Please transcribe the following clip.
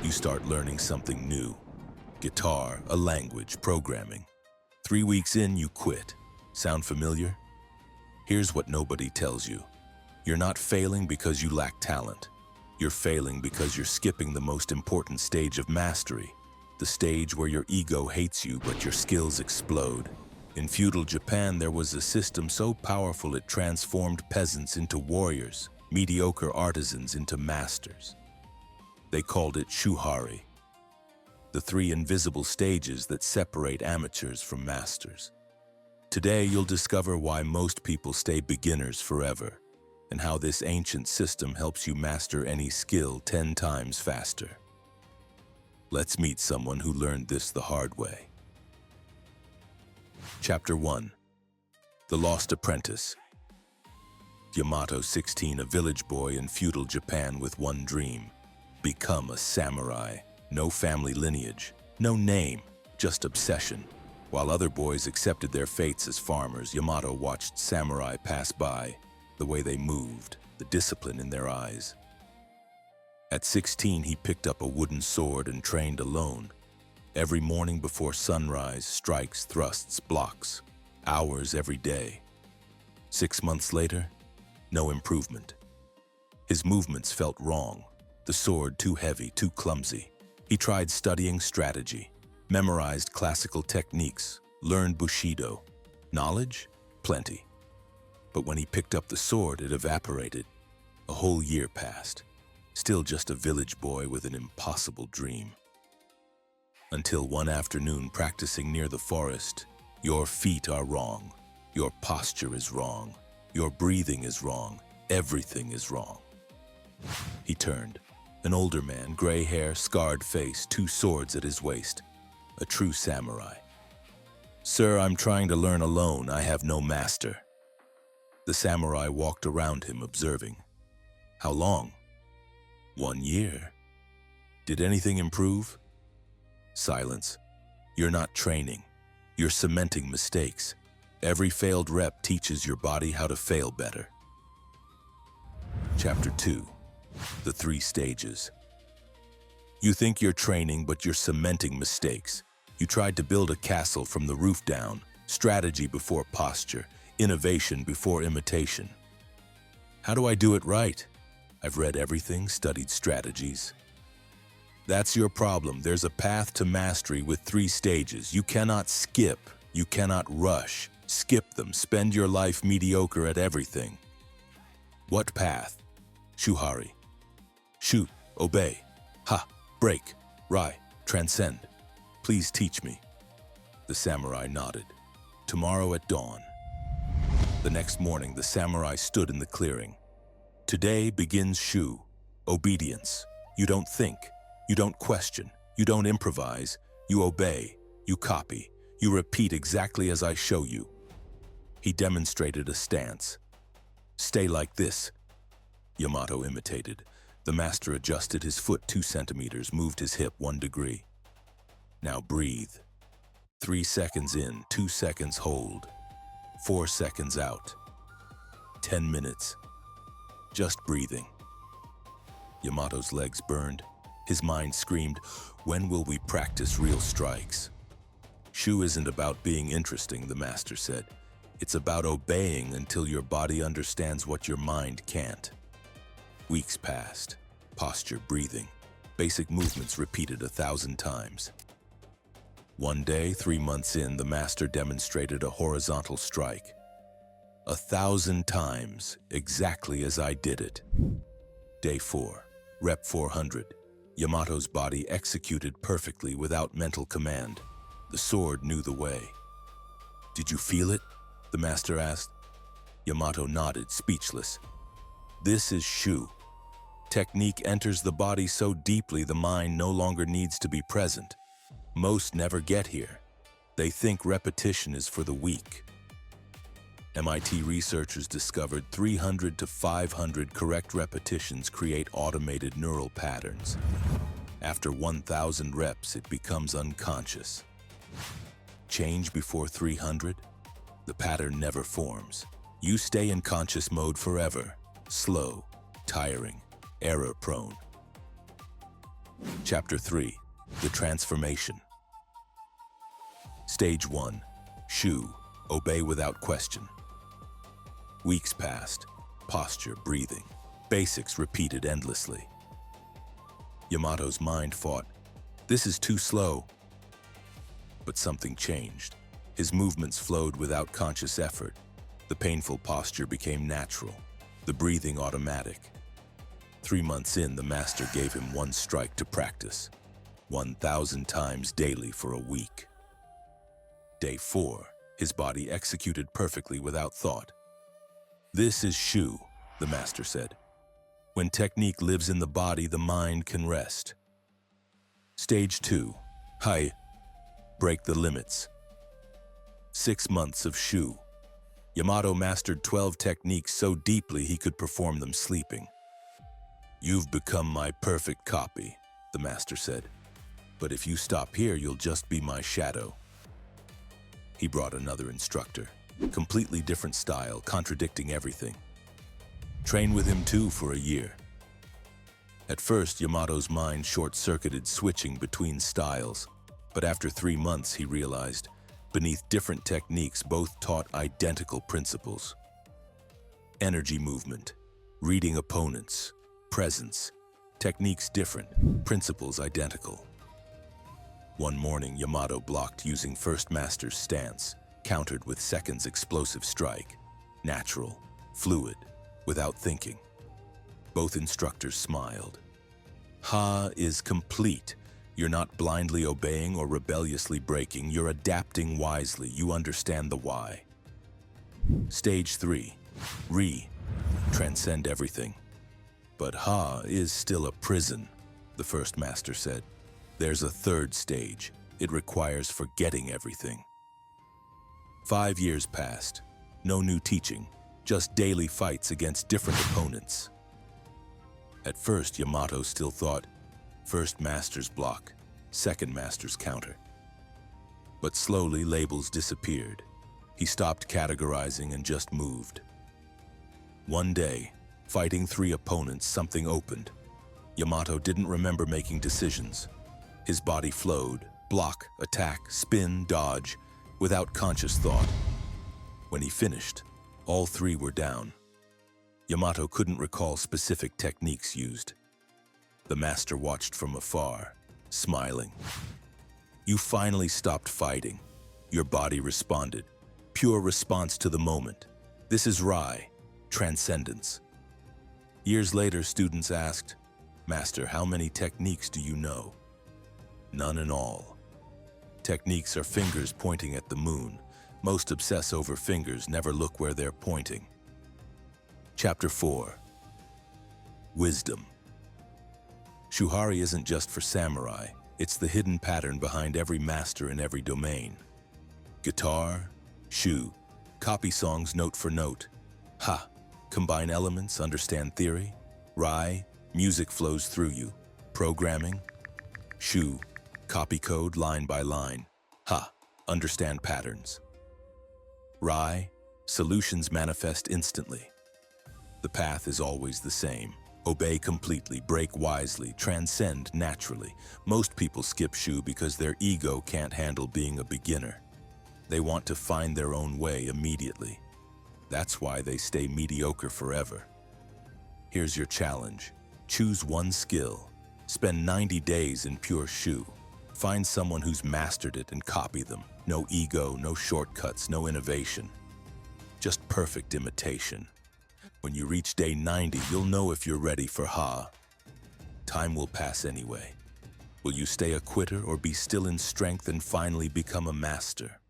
you start learning something new. Guitar, a language, programming. 3 weeks in, you quit. Sound familiar? Here's what nobody tells you. You're not failing because you lack talent. You're failing because you're skipping the most important stage of mastery, the stage where your ego hates you but your skills explode. In feudal Japan, there was a system so powerful it transformed peasants into warriors, mediocre artisans into masters. They called it Shuhari, the 3 invisible stages that separate amateurs from masters. Today, you'll discover why most people stay beginners forever, and how this ancient system helps you master any skill 10 times faster. Let's meet someone who learned this the hard way. Chapter 1. The Lost Apprentice. Yamato, 16, a village boy in feudal Japan with one dream: become a samurai. No family lineage, no name, just obsession. While other boys accepted their fates as farmers, Yamato watched samurai pass by, the way they moved, the discipline in their eyes. At 16, he picked up a wooden sword and trained alone. Every morning before sunrise, strikes, thrusts, blocks, hours every day. 6 months later, no improvement. His movements felt wrong, the sword too heavy, too clumsy. He tried studying strategy, memorized classical techniques, learned Bushido. Knowledge? Plenty. But when he picked up the sword, it evaporated. A whole year passed, still just a village boy with an impossible dream. Until one afternoon, practicing near the forest, your feet are wrong, your posture is wrong, your breathing is wrong, everything is wrong. He turned. An older man, gray hair, scarred face, 2 swords at his waist. A true samurai. "Sir, I'm trying to learn alone. I have no master." The samurai walked around him, observing. "How long?" "1 year." "Did anything improve?" Silence. "You're not training. You're cementing mistakes. Every failed rep teaches your body how to fail better." Chapter 2. The 3 stages. You think you're training, but you're cementing mistakes. You tried to build a castle from the roof down, strategy before posture, innovation before imitation. How do I do it right? I've read everything, studied strategies. That's your problem. There's a path to mastery with 3 stages. You cannot skip. You cannot rush. Skip them. Spend your life mediocre at everything. What path? Shuhari. Shoot, obey, ha, break, rai, transcend. Please teach me. The samurai nodded. Tomorrow at dawn. The next morning, the samurai stood in the clearing. Today begins Shu, obedience. You don't think, you don't question, you don't improvise, you obey, you copy, you repeat exactly as I show you. He demonstrated a stance. Stay like this. Yamato imitated. The master adjusted his foot 2 centimeters, moved his hip 1 degree. Now breathe. 3 seconds in, 2 seconds hold. 4 seconds out. 10 minutes. Just breathing. Yamato's legs burned. His mind screamed, when will we practice real strikes? Shu isn't about being interesting, the master said. It's about obeying until your body understands what your mind can't. Weeks passed. Posture, breathing, basic movements repeated 1,000 times. One day, 3 months in, the master demonstrated a horizontal strike. 1,000 times, exactly as I did it. Day 4, rep 400. Yamato's body executed perfectly without mental command. The sword knew the way. Did you feel it? The master asked. Yamato nodded, speechless. This is Shu. Technique enters the body so deeply the mind no longer needs to be present. Most never get here. They think repetition is for the weak. MIT researchers discovered 300 to 500 correct repetitions create automated neural patterns. After 1,000 reps, it becomes unconscious. Change before 300? The pattern never forms. You stay in conscious mode forever. Slow, tiring, error-prone. Chapter 3. The Transformation. Stage 1. Shu. Obey without question. Weeks passed. Posture, breathing. Basics repeated endlessly. Yamato's mind fought, "This is too slow." But something changed. His movements flowed without conscious effort. The painful posture became natural, the breathing automatic. 3 months in, the master gave him one strike to practice, 1,000 times daily for a week. Day 4, his body executed perfectly without thought. "This is Shu," the master said. "When technique lives in the body, the mind can rest." Stage 2, Hai. Break the limits. 6 months of Shu. Yamato mastered 12 techniques so deeply he could perform them sleeping. "You've become my perfect copy," the master said. "But if you stop here, you'll just be my shadow." He brought another instructor, completely different style, contradicting everything. Train with him too for a year. At first, Yamato's mind short-circuited, switching between styles. But after 3 months, he realized, beneath different techniques, both taught identical principles. Energy movement, reading opponents, presence, techniques different, principles identical. One morning, Yamato blocked using first master's stance, countered with second's explosive strike. Natural, fluid, without thinking. Both instructors smiled. "Ha is complete. You're not blindly obeying or rebelliously breaking. You're adapting wisely. You understand the why." Stage 3. Transcend everything. "But Ha is still a prison," the first master said. "There's a third stage. It requires forgetting everything." 5 years passed. No new teaching, just daily fights against different opponents. At first, Yamato still thought, first master's block, second master's counter. But slowly, labels disappeared. He stopped categorizing and just moved. One day, fighting 3 opponents, something opened. Yamato didn't remember making decisions. His body flowed, block, attack, spin, dodge, without conscious thought. When he finished, all 3 were down. Yamato couldn't recall specific techniques used. The master watched from afar, smiling. "You finally stopped fighting. Your body responded. Pure response to the moment. This is Rai, transcendence." Years later, students asked, "Master, how many techniques do you know?" "None and all. Techniques are fingers pointing at the moon. Most obsess over fingers, never look where they're pointing." Chapter 4. Wisdom. Shuhari isn't just for samurai. It's the hidden pattern behind every master in every domain. Guitar, Shu. Copy songs note for note. Ha. Combine elements, understand theory. Rai. Music flows through you. Programming. Shu. Copy code line by line. Ha. Understand patterns. Rai. Solutions manifest instantly. The path is always the same. Obey completely, break wisely, transcend naturally. Most people skip Shu because their ego can't handle being a beginner. They want to find their own way immediately. That's why they stay mediocre forever. Here's your challenge. Choose one skill. Spend 90 days in pure Shu. Find someone who's mastered it and copy them. No ego, no shortcuts, no innovation. Just perfect imitation. When you reach day 90, you'll know if you're ready for Ha. Time will pass anyway. Will you stay a quitter or be still in strength and finally become a master?